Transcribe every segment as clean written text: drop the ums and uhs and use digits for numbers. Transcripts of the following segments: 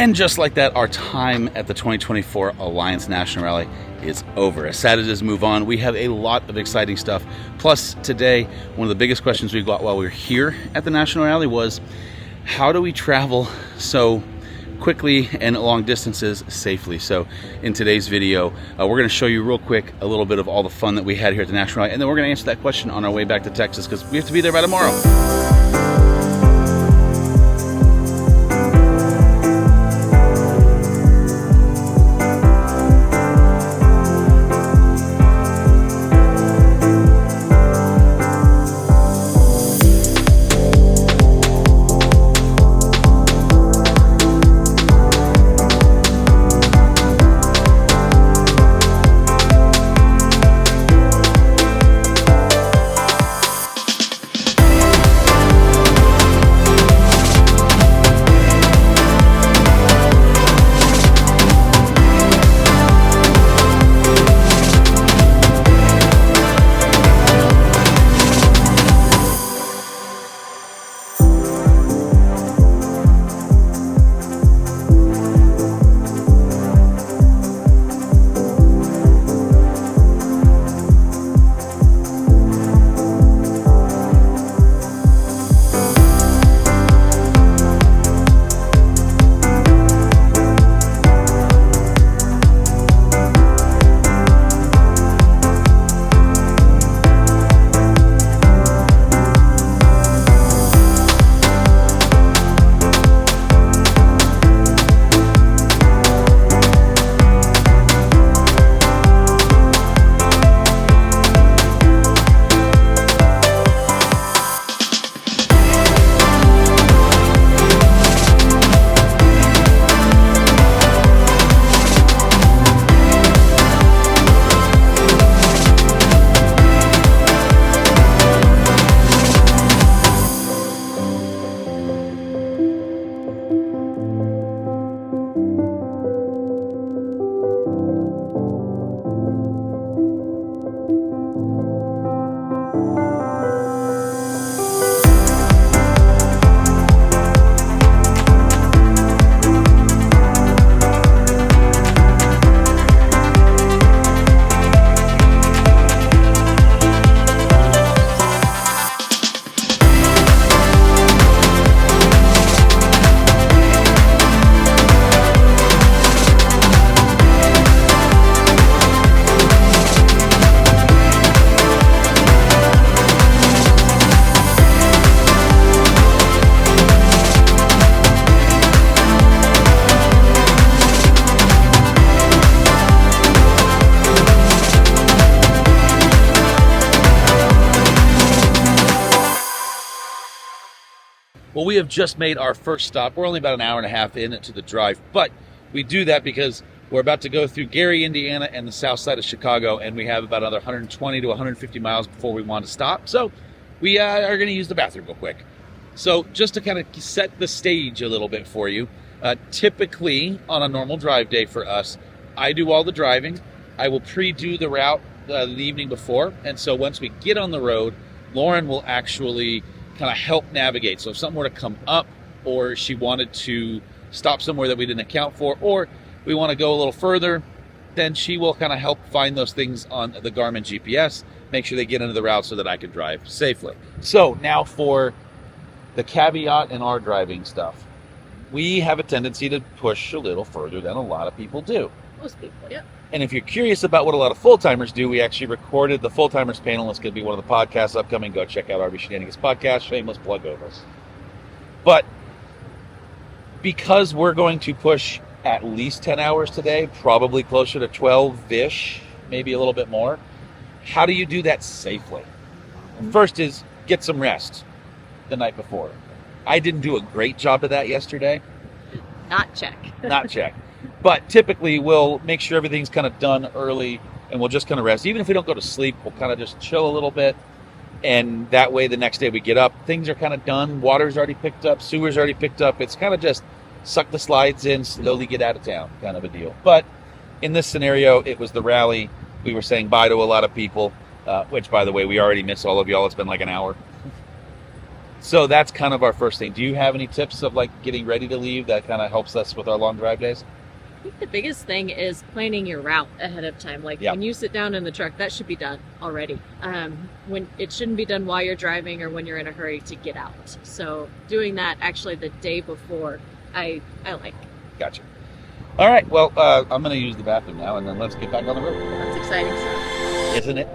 And just like that, our time at the 2024 Alliance National Rally is over. As sad as it is, move on. We have a lot of exciting stuff. Plus, today, one of the biggest questions we got while we were here at the National Rally was, how do we travel so quickly and long distances safely? So in today's video, we're going to show you real quick a little bit of all the fun that we had here at the National Rally, and then we're going to answer that question on our way back to Texas, because we have to be there by tomorrow. Well, we have just made our first stop. We're only about an hour and a half into the drive, but we do that because we're about to go through Gary, Indiana, and the south side of Chicago, and we have about another 120 to 150 miles before we want to stop. So we are going to use the bathroom real quick. So just to kind of set the stage a little bit for you, typically on a normal drive day for us, I do all the driving. I will pre-do the route the evening before, and so once we get on the road, Lauren will actually kind of help navigate. So if something were to come up, or she wanted to stop somewhere that we didn't account for, or we want to go a little further, then she will kind of help find those things on the Garmin GPS, make sure they get into the route so that I can drive safely. So now for the caveat in our driving stuff. We have a tendency to push a little further than a lot of people do. Most people, yeah. And if you're curious about what a lot of full-timers do, we actually recorded the full-timers panel. It's going to be one of the podcasts upcoming. Go check out RV Shenanigans podcast. Shameless plug over. But because we're going to push at least 10 hours today, probably closer to 12-ish, maybe a little bit more, how do you do that safely? First is get some rest the night before. I didn't do a great job of that yesterday. Not check. Not check. But typically we'll make sure everything's kind of done early, and we'll just kind of rest. Even if we don't go to sleep, we'll kind of just chill a little bit. And that way the next day we get up, things are kind of done. Water's already picked up, sewer's already picked up. It's kind of just suck the slides in, slowly get out of town kind of a deal. But in this scenario, it was the rally. We were saying bye to a lot of people, which, by the way, we already miss all of y'all. It's been like an hour. So that's kind of our first thing. Do you have any tips of like getting ready to leave that kind of helps us with our long drive days? I think the biggest thing is planning your route ahead of time. Like Yeah. when you sit down in the truck, that should be done already. When it shouldn't be done while you're driving or when you're in a hurry to get out. So doing that actually the day before, I like. Gotcha. All right. Well, I'm going to use the bathroom now, and then let's get back on the road. That's exciting stuff. Isn't it?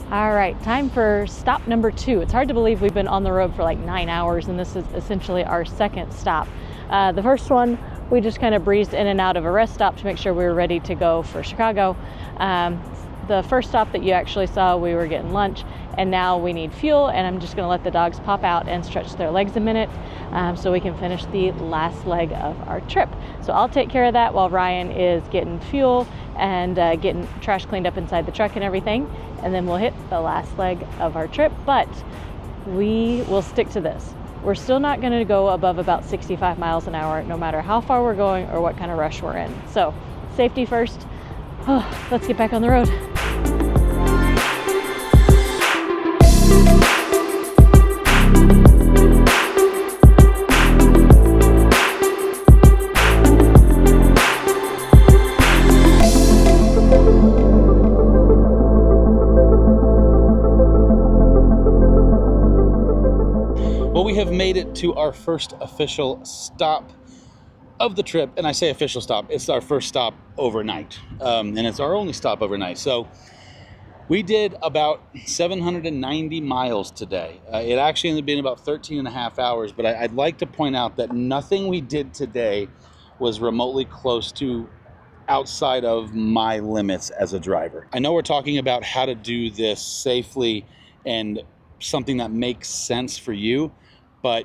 All right, time for stop number 2. It's hard to believe we've been on the road for like 9 hours, and this is essentially our second stop. The first one, we just kind of breezed in and out of a rest stop to make sure we were ready to go for Chicago. The first stop that you actually saw, we were getting lunch, and now we need fuel, and I'm just gonna let the dogs pop out and stretch their legs a minute so we can finish the last leg of our trip. So I'll take care of that while Ryan is getting fuel and getting trash cleaned up inside the truck and everything, and then we'll hit the last leg of our trip. But we will stick to this. We're still not going to go above about 65 miles an hour, no matter how far we're going or what kind of rush we're in. So safety first. Oh, let's get back on the road. Well, we have made it to our first official stop of the trip. And I say official stop, it's our first stop overnight. And it's our only stop overnight. So we did about 790 miles today. It actually ended up being about 13 and a half hours. But I'd like to point out that nothing we did today was remotely close to outside of my limits as a driver. I know we're talking about how to do this safely and something that makes sense for you, but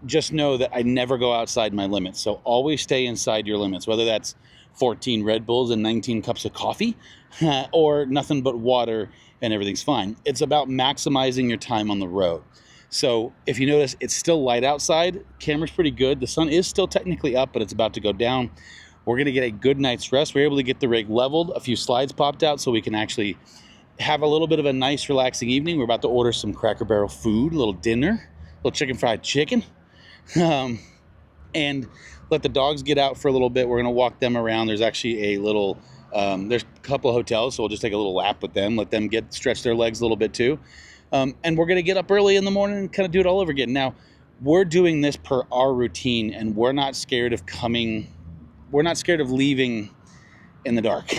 just know that I never go outside my limits. So always stay inside your limits, whether that's 14 Red Bulls and 19 cups of coffee or nothing but water and everything's fine. It's about maximizing your time on the road. So if you notice, it's still light outside. Camera's pretty good. The sun is still technically up, but it's about to go down. We're gonna get a good night's rest. We're able to get the rig leveled. A few slides popped out so we can actually have a little bit of a nice relaxing evening. We're about to order some Cracker Barrel food, a little dinner, a little chicken fried chicken, and let the dogs get out for a little bit. We're gonna walk them around. There's actually a little, there's a couple of hotels, so we'll just take a little lap with them, let them stretch their legs a little bit too. And we're gonna get up early in the morning and kind of do it all over again. Now, we're doing this per our routine, and we're not scared of leaving in the dark.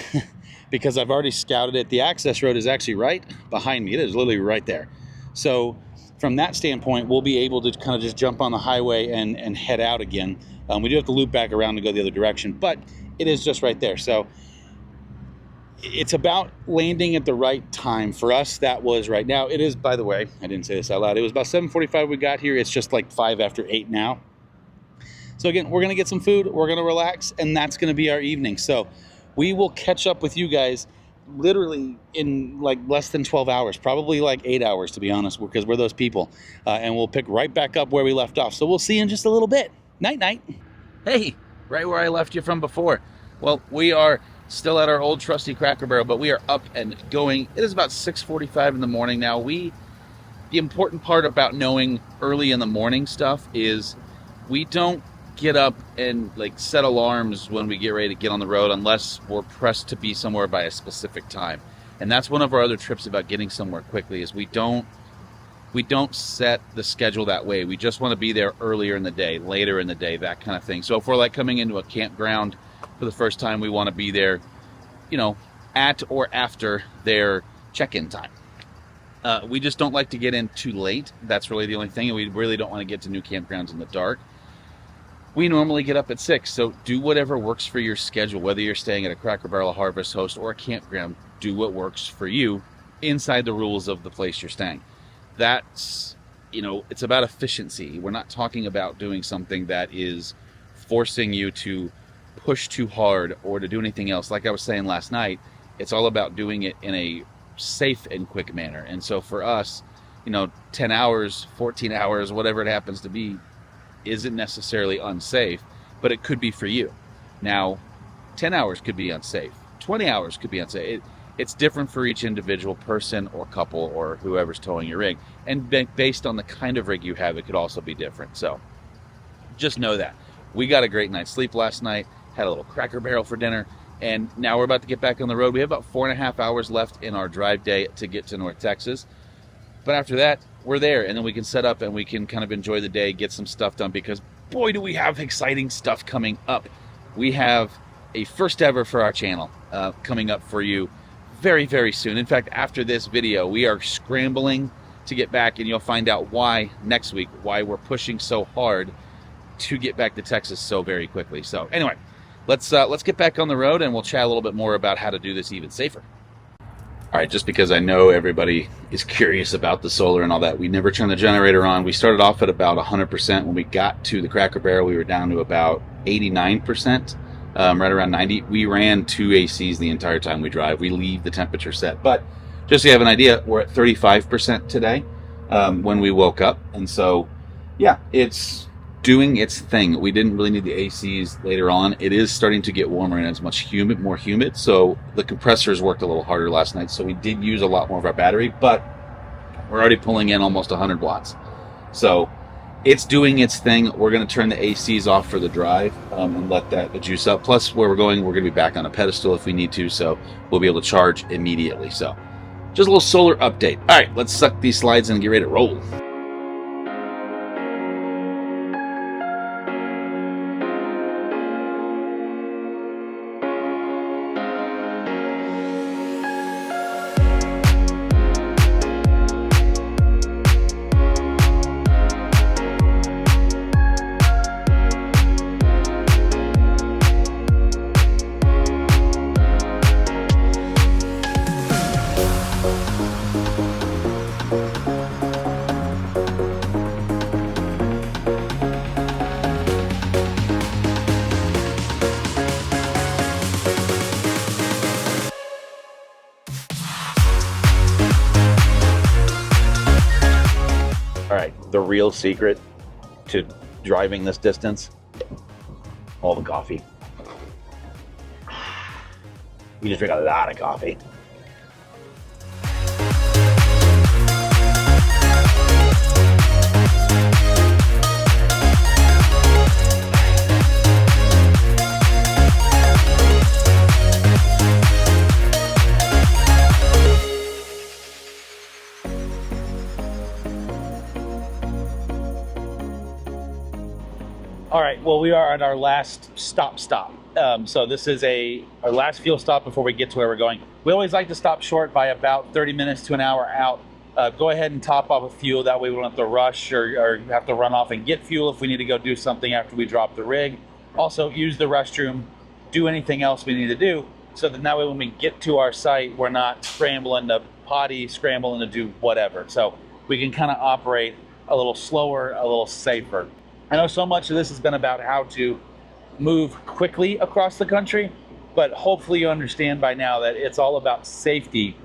Because I've already scouted it. The access road is actually right behind me. It is literally right there. So from that standpoint, we'll be able to kind of just jump on the highway and head out again. We do have to loop back around to go the other direction, but it is just right there. So it's about landing at the right time. For us, that was right now. It is, by the way, I didn't say this out loud. It was about 7:45 we got here. It's just like 5 after 8 now. So again, we're gonna get some food, we're gonna relax, and that's gonna be our evening. So we will catch up with you guys literally in like less than 12 hours, probably like 8 hours to be honest, because we're those people. And we'll pick right back up where we left off. So we'll see you in just a little bit. Night, night. Hey, right where I left you from before. Well, we are still at our old trusty Cracker Barrel, but we are up and going. It is about 6:45 in the morning now. The important part about knowing early in the morning stuff is we don't get up and like set alarms when we get ready to get on the road unless we're pressed to be somewhere by a specific time. And that's one of our other trips about getting somewhere quickly is we don't we don't set the schedule that way. We just want to be there earlier in the day, later in the day, that kind of thing. So if we're like coming into a campground for the first time, we want to be there, you know, at or after their check-in time. We just don't like to get in too late. That's really the only thing. And we really don't want to get to new campgrounds in the dark. We normally get up at 6, so do whatever works for your schedule. Whether you're staying at a Cracker Barrel, a Harvest Host, or a campground, do what works for you inside the rules of the place you're staying. That's, you know, it's about efficiency. We're not talking about doing something that is forcing you to push too hard or to do anything else. Like I was saying last night, it's all about doing it in a safe and quick manner. And so for us, you know, 10 hours, 14 hours, whatever it happens to be, isn't necessarily unsafe, but it could be for you. Now, 10 hours could be unsafe. 20 hours could be unsafe. It's different for each individual person or couple or whoever's towing your rig. And based on the kind of rig you have, it could also be different. So just know that. We got a great night's sleep last night, had a little Cracker Barrel for dinner, and now we're about to get back on the road. We have about 4.5 hours left in our drive day to get to North Texas. But after that, we're there, and then we can set up and we can kind of enjoy the day, get some stuff done, because boy, do we have exciting stuff coming up. We have a first ever for our channel coming up for you very, very soon. In fact, after this video, we are scrambling to get back, and you'll find out why next week, why we're pushing so hard to get back to Texas so very quickly. So anyway, let's get back on the road, and we'll chat a little bit more about how to do this even safer. All right, just because I know everybody is curious about the solar and all that, we never turned the generator on. We started off at about 100%. When we got to the Cracker Barrel, we were down to about 89%, right around 90. We ran 2 ACs the entire time we drive. We leave the temperature set. But just so you have an idea, we're at 35% today when we woke up. And so, yeah, it's doing its thing. We didn't really need the ACs later on. It is starting to get warmer and it's much more humid. So the compressors worked a little harder last night. So we did use a lot more of our battery, but we're already pulling in almost 100 watts. So it's doing its thing. We're going to turn the ACs off for the drive and let that juice up. Plus, where we're going to be back on a pedestal if we need to. So we'll be able to charge immediately. So just a little solar update. All right, let's suck these slides in and get ready to roll. All right, the real secret to driving this distance, all the coffee. You just drink a lot of coffee. All right, well, we are at our last stop. So this is our last fuel stop before we get to where we're going. We always like to stop short by about 30 minutes to an hour out. Go ahead and top off with fuel. That way we don't have to rush or have to run off and get fuel if we need to go do something after we drop the rig. Also, use the restroom, do anything else we need to do, so that way when we get to our site, we're not scrambling to potty, scrambling to do whatever. So we can kind of operate a little slower, a little safer. I know so much of this has been about how to move quickly across the country, but hopefully you understand by now that it's all about safety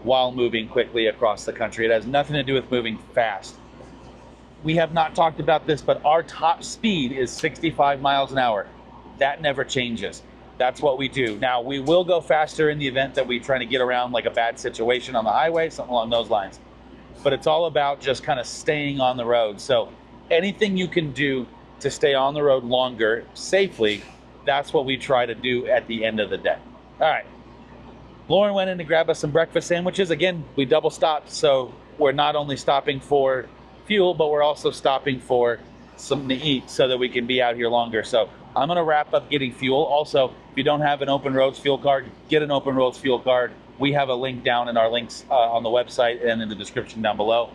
while moving quickly across the country. It has nothing to do with moving fast. We have not talked about this, but our top speed is 65 miles an hour. That never changes. That's what we do. Now, we will go faster in the event that we try to get around like a bad situation on the highway, something along those lines. But it's all about just kind of staying on the road. So anything you can do to stay on the road longer safely, that's what we try to do at the end of the day. All right. Lauren went in to grab us some breakfast sandwiches. Again, we double stopped, so we're not only stopping for fuel, but we're also stopping for something to eat so that we can be out here longer. So I'm gonna wrap up getting fuel. Also, if you don't have an Open Roads fuel card, get an Open Roads fuel card. We have a link down in our links on the website and in the description down below.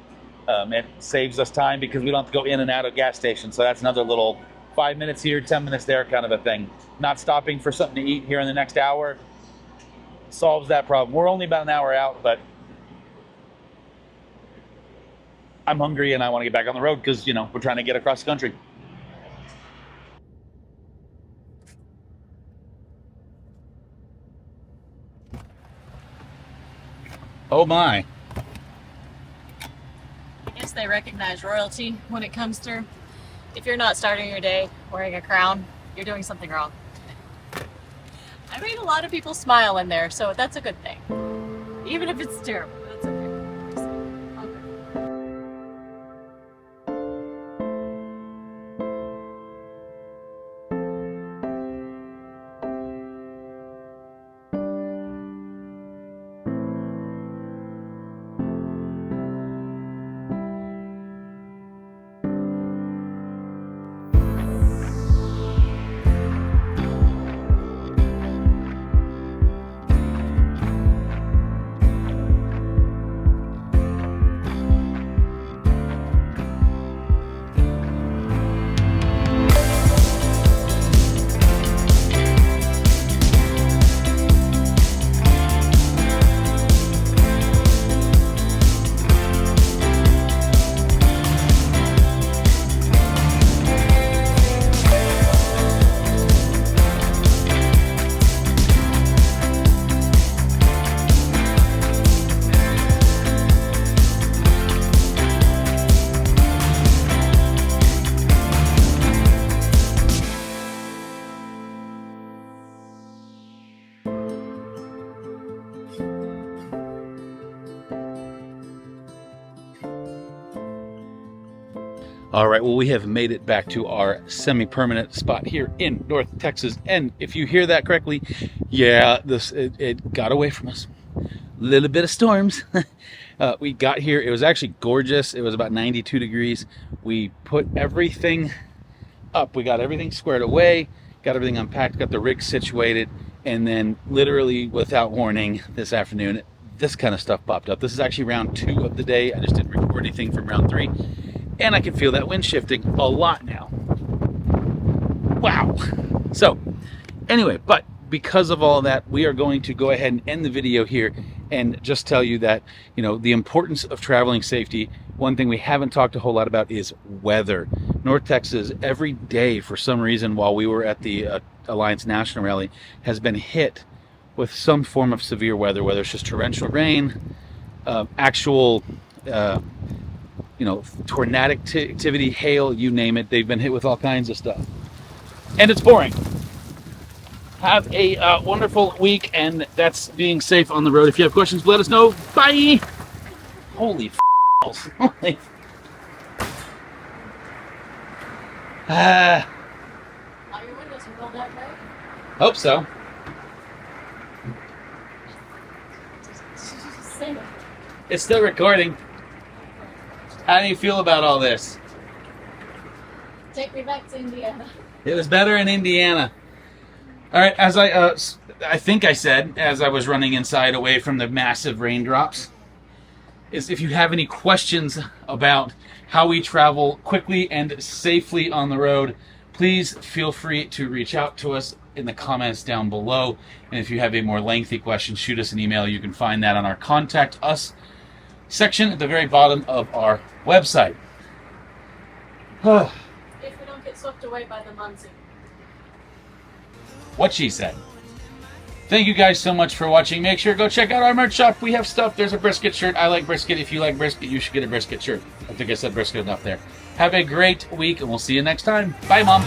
It saves us time because we don't have to go in and out of gas stations. So that's another little 5 minutes here, 10 minutes there kind of a thing. Not stopping for something to eat here in the next hour solves that problem. We're only about an hour out, but I'm hungry and I want to get back on the road because, you know, we're trying to get across the country. Oh my. I guess they recognize royalty when it comes to, if you're not starting your day wearing a crown, you're doing something wrong. I made a lot of people smile in there, so that's a good thing. Even if it's terrible, that's okay. All right, well, we have made it back to our semi-permanent spot here in North Texas. And if you hear that correctly, yeah, it got away from us. A little bit of storms. We got here, it was actually gorgeous. It was about 92 degrees. We put everything up. We got everything squared away, got everything unpacked, got the rig situated, and then literally without warning this afternoon, this kind of stuff popped up. This is actually round 2 of the day. I just didn't record anything from round 3. And I can feel that wind shifting a lot now. Wow. So anyway, but because of all of that, we are going to go ahead and end the video here and just tell you that, you know, the importance of traveling safety. One thing we haven't talked a whole lot about is weather. North Texas, every day for some reason while we were at the Alliance National Rally, has been hit with some form of severe weather, whether it's just torrential rain, actual you know, tornadic activity, hail, you name it. They've been hit with all kinds of stuff. And it's boring. Have a wonderful week, and that's being safe on the road. If you have questions, let us know. Bye! Holy f***s. Holy... Are your windows rolled that way? Hope so. It's still recording. How do you feel about all this? Take me back to Indiana. It was better in Indiana. All right, as I think I said, as I was running inside away from the massive raindrops, is if you have any questions about how we travel quickly and safely on the road, please feel free to reach out to us in the comments down below. And if you have a more lengthy question, shoot us an email. You can find that on our Contact Us section at the very bottom of our website. If we don't get swept away by the monsoon. What she said. Thank you guys so much for watching. Make sure to go check out our merch shop. We have stuff. There's a brisket shirt. I like brisket. If you like brisket, you should get a brisket shirt. I think I said brisket enough there. Have a great week, and we'll see you next time. Bye, Mom.